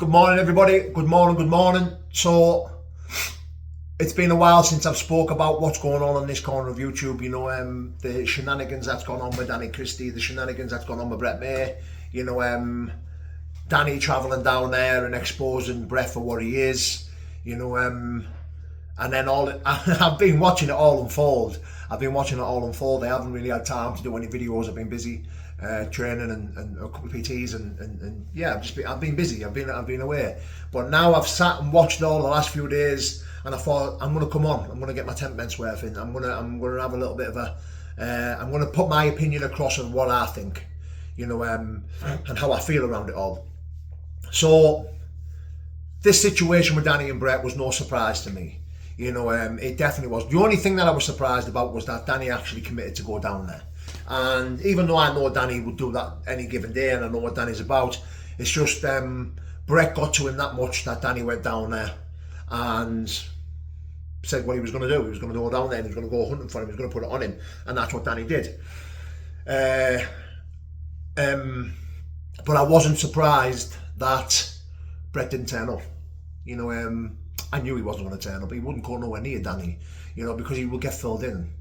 Good morning, everybody. Good morning, good morning. So, it's been a while since I've spoke about what's going on this corner of YouTube. You know, the shenanigans that's gone on with Danny Christie, the shenanigans that's gone on with Brett May. You know, Danny travelling down there and exposing Brett for what he is. You know, and then I've been watching it all unfold. I haven't really had time to do any videos. I've been busy training and a couple of PTs and yeah, I've been busy. I've been away. But now I've sat and watched all the last few days, and I thought I'm going to come on. I'm going to get my 10 pence worth in. I'm going to have a little bit of a. I'm going to put my opinion across on what I think, you know, and how I feel around it all. So this situation with Danny and Brett was no surprise to me. You know, it definitely was. The only thing that I was surprised about was that Danny actually committed to go down there. And even though I know Danny would do that any given day, and I know what Danny's about, it's just Brett got to him that much that Danny went down there and said what he was going to do. He was going to go down there and he was going to go hunting for him. He was going to put it on him, and that's what Danny did. But I wasn't surprised that Brett didn't turn up. You know, I knew he wasn't going to turn up. He wouldn't go nowhere near Danny, you know, because he would get filled in.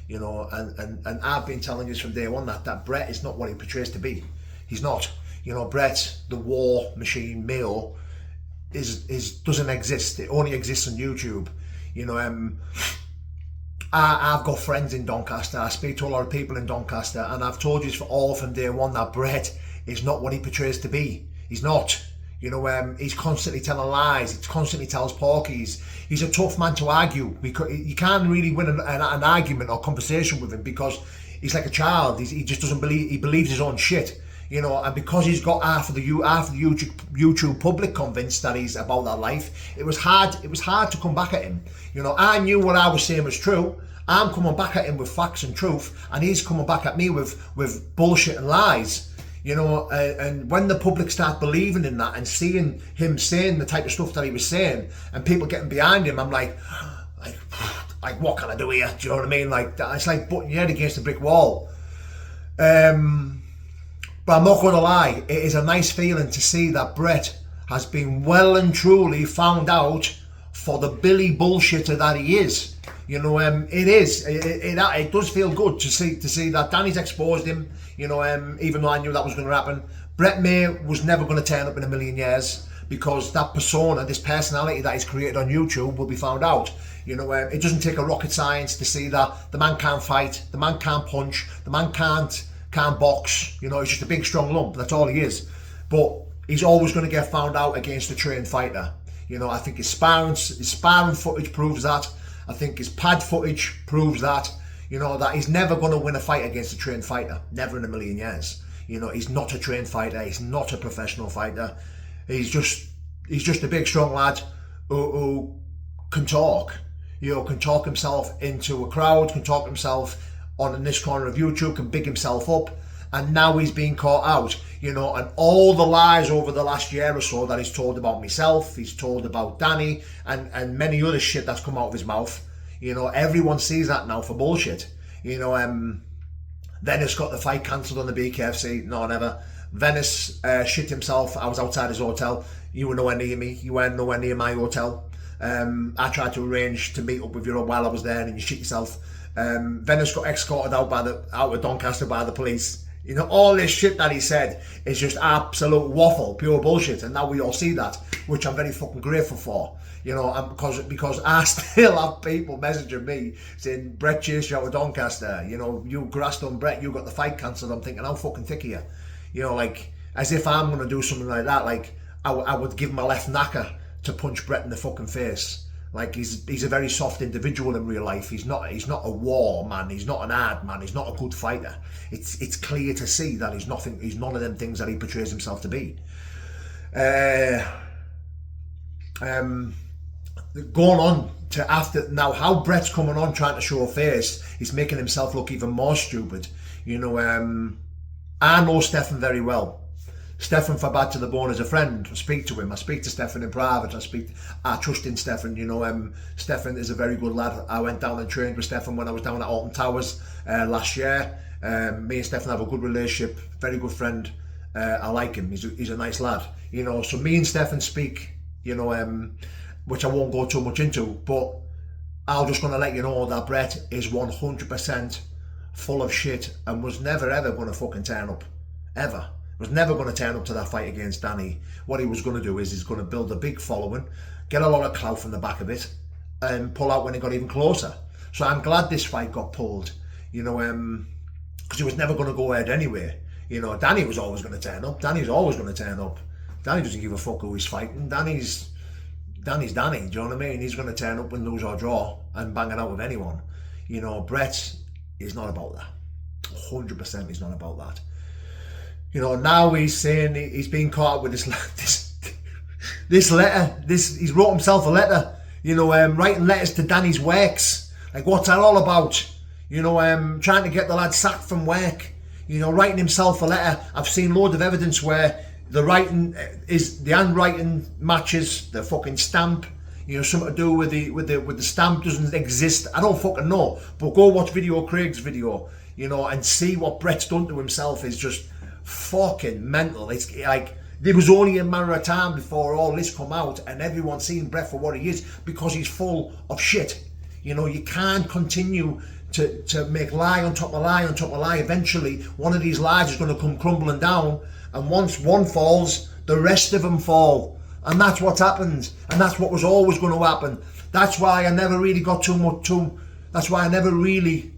You know, and I've been telling you from day one that Brett is not what he portrays to be. He's not. You know, Brett, the war machine male, doesn't exist. It only exists on YouTube. You know, I've got friends in Doncaster. I speak to a lot of people in Doncaster, and I've told you from day one that Brett is not what he portrays to be. He's not. You know, he's constantly telling lies. He constantly tells porkies. He's a tough man to argue, because you can't really win an argument or conversation with him because he's like a child. He just doesn't believe. He believes his own shit. You know, and because he's got half of the YouTube public convinced that he's about that life, it was hard. It was hard to come back at him. You know, I knew what I was saying was true. I'm coming back at him with facts and truth, and he's coming back at me with bullshit and lies. You know, and when the public start believing in that and seeing him saying the type of stuff that he was saying, and people getting behind him, I'm like, what can I do here? Do you know what I mean? Like, it's like butting your head against a brick wall. But I'm not going to lie, it is a nice feeling to see that Brett has been well and truly found out for the Billy bullshitter that he is. You know, it is. It does feel good to see that Danny's exposed him. You know, even though I knew that was going to happen, Brett May was never going to turn up in a million years, because that persona, this personality that he's created on YouTube, will be found out. You know, it doesn't take a rocket science to see that the man can't fight, the man can't punch, the man can't box. You know, he's just a big strong lump. That's all he is. But he's always going to get found out against a trained fighter. You know, I think his sparring footage proves that. I think his pad footage proves that. You know, that he's never going to win a fight against a trained fighter. Never in a million years. You know, he's not a trained fighter. He's not a professional fighter. He's just a big, strong lad who can talk. You know, can talk himself into a crowd, can talk himself on this corner of YouTube, can big himself up. And now he's being caught out. You know, and all the lies over the last year or so that he's told about myself, he's told about Danny, and many other shit that's come out of his mouth. You know, everyone sees that now for bullshit. You know, Venice got the fight cancelled on the BKFC. No, never. Venice shit himself. I was outside his hotel. You were nowhere near me. You weren't nowhere near my hotel. I tried to arrange to meet up with you while I was there, and you shit yourself. Venice got escorted out of Doncaster by the police. You know, all this shit that he said is just absolute waffle, pure bullshit, and now we all see that, which I'm very fucking grateful for. You know, because I still have people messaging me saying, Brett chased you out of Doncaster. You know, you grassed on Brett, you got the fight cancelled. I'm thinking, how fucking thick are you? You know, like, as if I'm going to do something like that. Like, I would give my left knacker to punch Brett in the fucking face. Like, he's a very soft individual in real life. He's not a war man. He's not an hard man. He's not a good fighter. It's clear to see that he's none of them things that he portrays himself to be. Going on to after now, how Brett's coming on trying to show a face, he's making himself look even more stupid. You know, I know Stefan very well. Stefan, for bad to the bone, as a friend. I speak to him. I speak to Stefan in private. I trust in Stefan. You know, Stefan is a very good lad. I went down and trained with Stefan when I was down at Alton Towers last year. Me and Stefan have a good relationship. Very good friend. I like him. He's a nice lad, you know. So me and Stefan speak, you know, which I won't go too much into, but I'm just going to let you know that Brett is 100% full of shit and was never ever going to fucking turn up, ever. Was never going to turn up to that fight against Danny. What he was going to do is he's going to build a big following, get a lot of clout from the back of it, and pull out when he got even closer. So I'm glad this fight got pulled, you know, because he was never going to go ahead anyway. You know, Danny was always going to turn up. Danny's always going to turn up. Danny doesn't give a fuck who he's fighting. Danny's Danny, do you know what I mean? He's going to turn up and lose or draw and bang it out with anyone. You know, Brett is not about that. 100% he's not about that. You know, now he's saying he's being caught up with this letter. He's wrote himself a letter, you know, writing letters to Danny's works. Like, what's that all about? You know, trying to get the lad sacked from work. You know, writing himself a letter. I've seen loads of evidence where the handwriting matches the fucking stamp. You know, something to do with the stamp doesn't exist. I don't fucking know. But go watch Craig's video, you know, and see what Brett's done to himself is just fucking mental. It's like, there was only a matter of time before all this come out and everyone seen Brett for what he is, because he's full of shit. You know, you can't continue to make lie on top of lie on top of lie. Eventually, one of these lies is going to come crumbling down, and once one falls, the rest of them fall. And that's what's happened, and that's what was always going to happen. That's why I never really got that's why I never really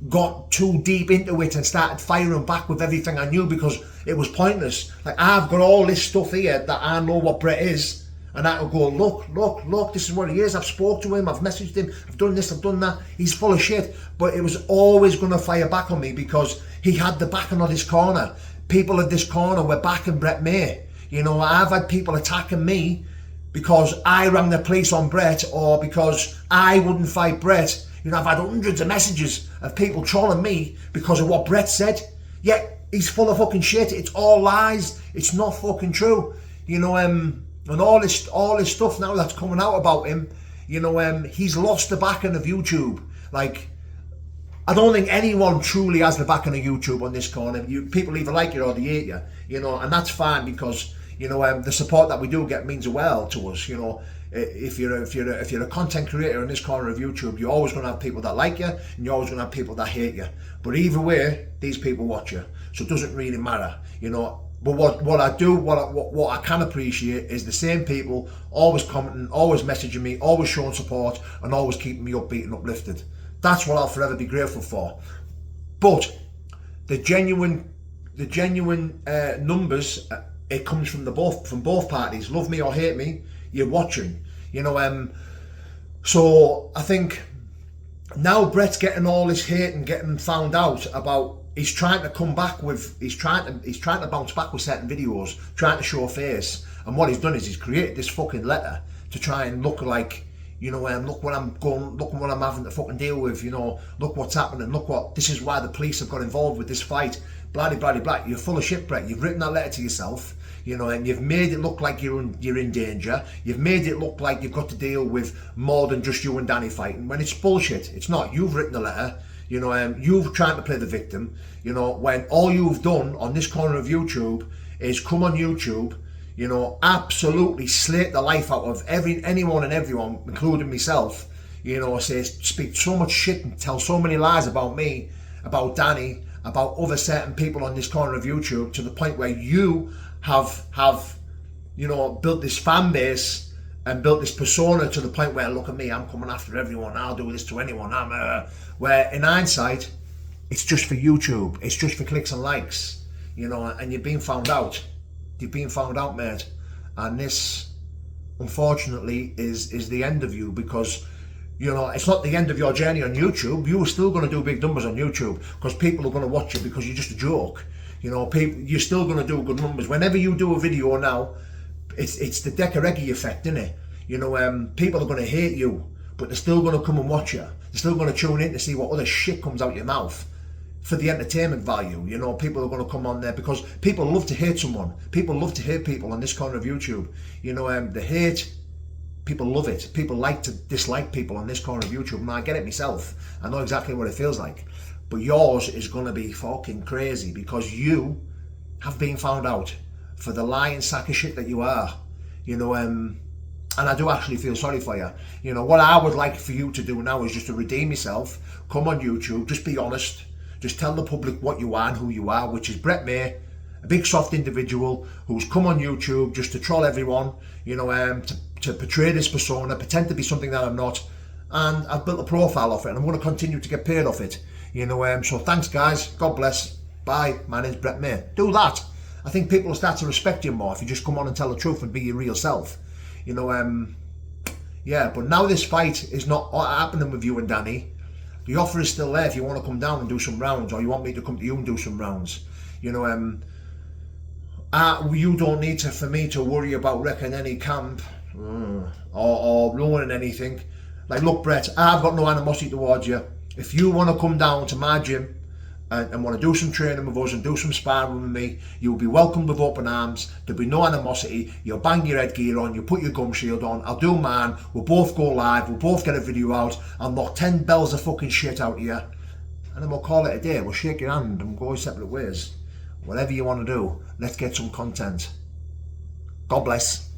got too deep into it and started firing back with everything I knew, because it was pointless. Like, I've got all this stuff here that I know what Brett is, and I could go, look, this is what he is. I've spoke to him, I've messaged him, I've done this, I've done that. He's full of shit. But it was always going to fire back on me because he had the backing of this corner. People at this corner were backing Brett May. You know, I've had people attacking me because I rang the police on Brett, or because I wouldn't fight Brett. You know, I've had hundreds of messages of people trolling me because of what Brett said. Yet he's full of fucking shit. It's all lies. It's not fucking true. You know, and all this stuff now that's coming out about him, you know, he's lost the backing of YouTube. Like, I don't think anyone truly has the backing of YouTube on this corner. People either like you or they hate you, you know, and that's fine, because, you know, the support that we do get means well to us. You know, if you're a content creator in this corner of YouTube, you're always going to have people that like you, and you're always going to have people that hate you. But either way, these people watch you, so it doesn't really matter, you know. But what I can appreciate is the same people always commenting, always messaging me, always showing support, and always keeping me upbeat and uplifted. That's what I'll forever be grateful for. But the genuine numbers, it comes from both parties. Love me or hate me, you're watching. You know, so I think now Brett's getting all this hate and getting found out about. He's trying to come back with. He's trying to bounce back with certain videos, trying to show a face. And what he's done is he's created this fucking letter to try and look like, you know, look what I'm having to fucking deal with. You know, look what's happening. This is why the police have got involved with this fight. Blah blah blah. You're full of shit, Brett. You've written that letter to yourself. You know, and you've made it look like you're in danger. You've made it look like you've got to deal with more than just you and Danny fighting, when it's bullshit. It's not. You've written the letter. You know, you've tried to play the victim. You know, when all you've done on this corner of YouTube is come on YouTube, you know, absolutely slate the life out of anyone and everyone, including myself. You know, speak so much shit and tell so many lies about me, about Danny, about other certain people on this corner of YouTube, to the point where you have you know, built this fan base and built this persona to the point where, look at me, I'm coming after everyone, I'll do this to anyone, where in hindsight, it's just for YouTube, it's just for clicks and likes, you know, and you've been found out. You've been found out, mate. And this, unfortunately, is the end of you, because, you know, it's not the end of your journey on YouTube. You're still going to do big numbers on YouTube, because people are going to watch you because you're just a joke. You know, you're still going to do good numbers. Whenever you do a video now, it's the Decareggi effect, isn't it? You know, people are going to hate you, but they're still going to come and watch you. They're still going to tune in to see what other shit comes out your mouth for the entertainment value. You know, people are going to come on there because people love to hate someone. People love to hate people on this corner of YouTube. You know, the hate, people love it. People like to dislike people on this corner of YouTube, and I get it myself. I know exactly what it feels like. But yours is going to be fucking crazy, because you have been found out for the lying sack of shit that you are. You know, and I do actually feel sorry for you. You know, what I would like for you to do now is just to redeem yourself. Come on YouTube, just be honest. Just tell the public what you are and who you are, which is Brett May, a big soft individual who's come on YouTube just to troll everyone, you know, to portray this persona, pretend to be something that I'm not. And I've built a profile off it, and I'm going to continue to get paid off it. You know, so thanks guys, God bless, bye, my name's Brett May. Do that. I think people will start to respect you more if you just come on and tell the truth and be your real self. You know, yeah, but now this fight is not happening with you and Danny. The offer is still there if you want to come down and do some rounds, or you want me to come to you and do some rounds. You know, you don't need to, for me to worry about wrecking any camp or ruining anything. Like, look, Brett, I've got no animosity towards you. If you want to come down to my gym and want to do some training with us and do some sparring with me, you'll be welcomed with open arms. There'll be no animosity. You'll bang your headgear on, you'll put your gum shield on, I'll do mine, we'll both go live, we'll both get a video out, I'll knock 10 bells of fucking shit out of you, and then we'll call it a day. We'll shake your hand and go separate ways. Whatever you want to do, let's get some content. God bless.